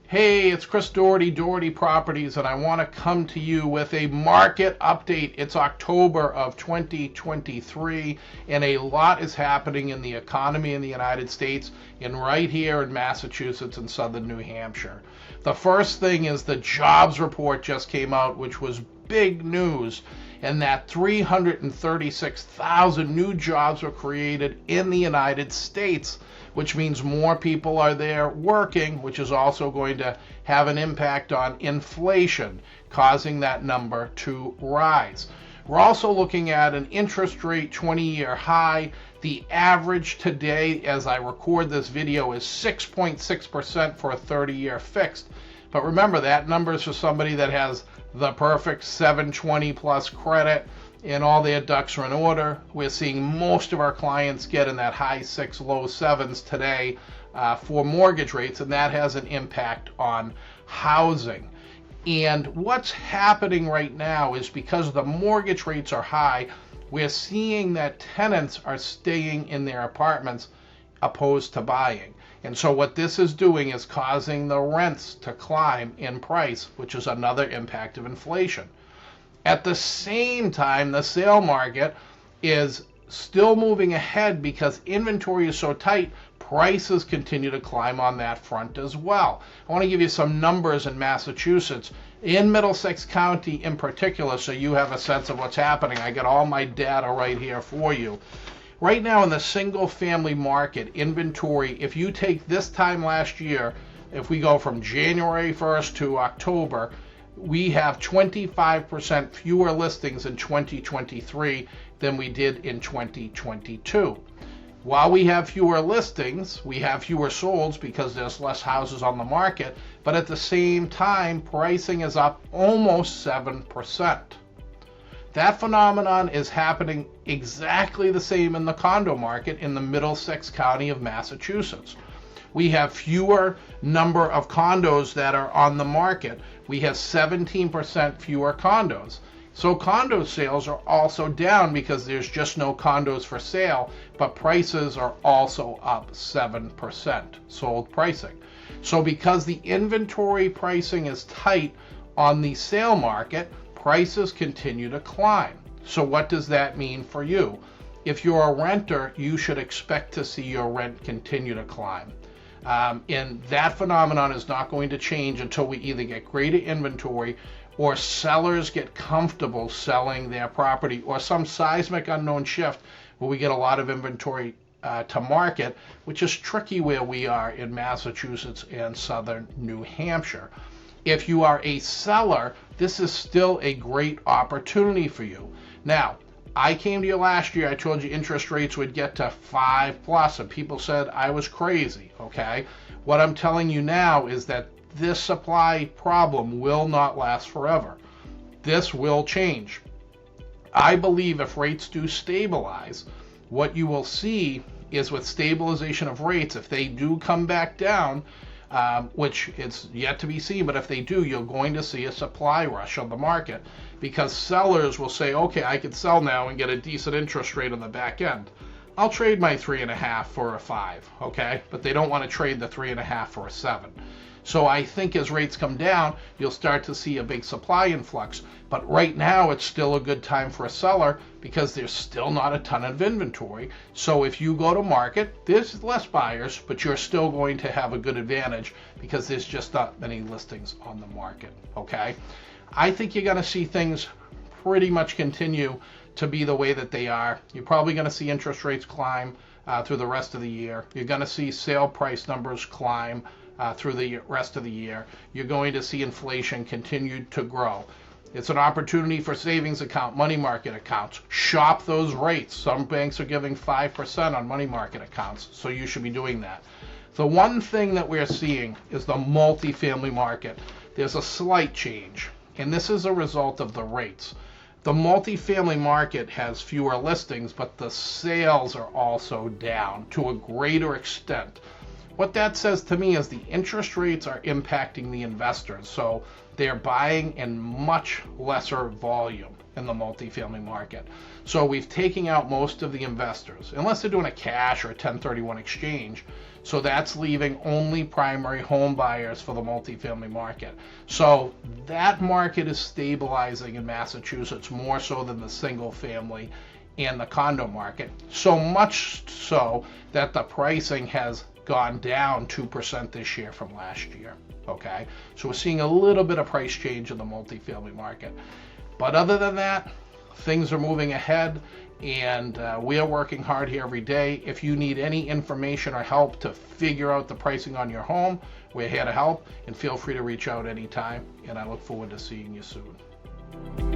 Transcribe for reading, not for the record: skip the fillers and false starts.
Hey, it's Chris Doherty, Doherty Properties, and I want to come to you with a market update. It's October of 2023, and a lot is happening in the economy in the United States and right here in Massachusetts and southern New Hampshire. The first thing is the jobs report just came out, which was big news, and that 336,000 new jobs were created in the United States, which means more people are there working, which is also going to have an impact on inflation, causing that number to rise. We're also looking at an interest rate 20-year high. The average today, as I record this video, is 6.6% for a 30-year fixed. But remember, that number is for somebody that has the perfect 720 plus credit and all their ducks are in order. We're seeing most of our clients get in that high 6, low 7s today for mortgage rates, and that has an impact on housing. And what's happening right now is because the mortgage rates are high, we're seeing that tenants are staying in their apartments opposed to buying. And so what this is doing is causing the rents to climb in price, which is another impact of inflation. At the same time, the sale market is still moving ahead because inventory is so tight, prices continue to climb on that front as well. I want to give you some numbers in Massachusetts, in Middlesex County in particular, so you have a sense of what's happening. I got all my data right here for you. Right now in the single family market, inventory, if you take this time last year, if we go from January 1st to October, we have 25% fewer listings in 2023 than we did in 2022. While we have fewer listings, we have fewer solds because there's less houses on the market, but at the same time, pricing is up almost 7%. That phenomenon is happening exactly the same in the condo market in the Middlesex County of Massachusetts. We have fewer number of condos that are on the market. We have 17% fewer condos. So condo sales are also down because there's just no condos for sale, but prices are also up 7%, sold pricing. So because the inventory pricing is tight on the sale market, prices continue to climb. So what does that mean for you? If you're a renter, you should expect to see your rent continue to climb. And that phenomenon is not going to change until we either get greater inventory or sellers get comfortable selling their property, or some seismic unknown shift where we get a lot of inventory to market, which is tricky where we are in Massachusetts and southern New Hampshire. If you are a seller, this is still a great opportunity for you. Now, I came to you last year, I told you interest rates would get to 5+, and people said I was crazy, okay? What I'm telling you now is that this supply problem will not last forever. This will change. I believe if rates do stabilize, what you will see is with stabilization of rates, if they do come back down, which it's yet to be seen, but if they do, you're going to see a supply rush on the market because sellers will say, okay, I can sell now and get a decent interest rate on the back end. I'll trade my 3.5 for a 5, okay? But they don't want to trade the 3.5 for a 7. So I think as rates come down, you'll start to see a big supply influx. But right now, it's still a good time for a seller because there's still not a ton of inventory. So if you go to market, there's less buyers, but you're still going to have a good advantage because there's just not many listings on the market, okay? I think you're going to see things pretty much continue to be the way that they are. You're probably going to see interest rates climb through the rest of the year. You're going to see sale price numbers climb through the rest of the year. You're going to see inflation continue to grow. It's an opportunity for savings account, money market accounts. Shop those rates. Some banks are giving 5% on money market accounts, so you should be doing that. The one thing that we're seeing is the multifamily market. There's a slight change, and this is a result of the rates. The multifamily market has fewer listings, but the sales are also down to a greater extent. What that says to me is the interest rates are impacting the investors, so they're buying in much lesser volume. in the multifamily market. So we've taken out most of the investors, unless they're doing a cash or a 1031 exchange. So that's leaving only primary home buyers for the multifamily market. So that market is stabilizing in Massachusetts more so than the single family and the condo market. So much so that the pricing has gone down 2% this year from last year. Okay, so we're seeing a little bit of price change in the multifamily market. But other than that, things are moving ahead, and we are working hard here every day. If you need any information or help to figure out the pricing on your home, we're here to help, and feel free to reach out anytime, and I look forward to seeing you soon.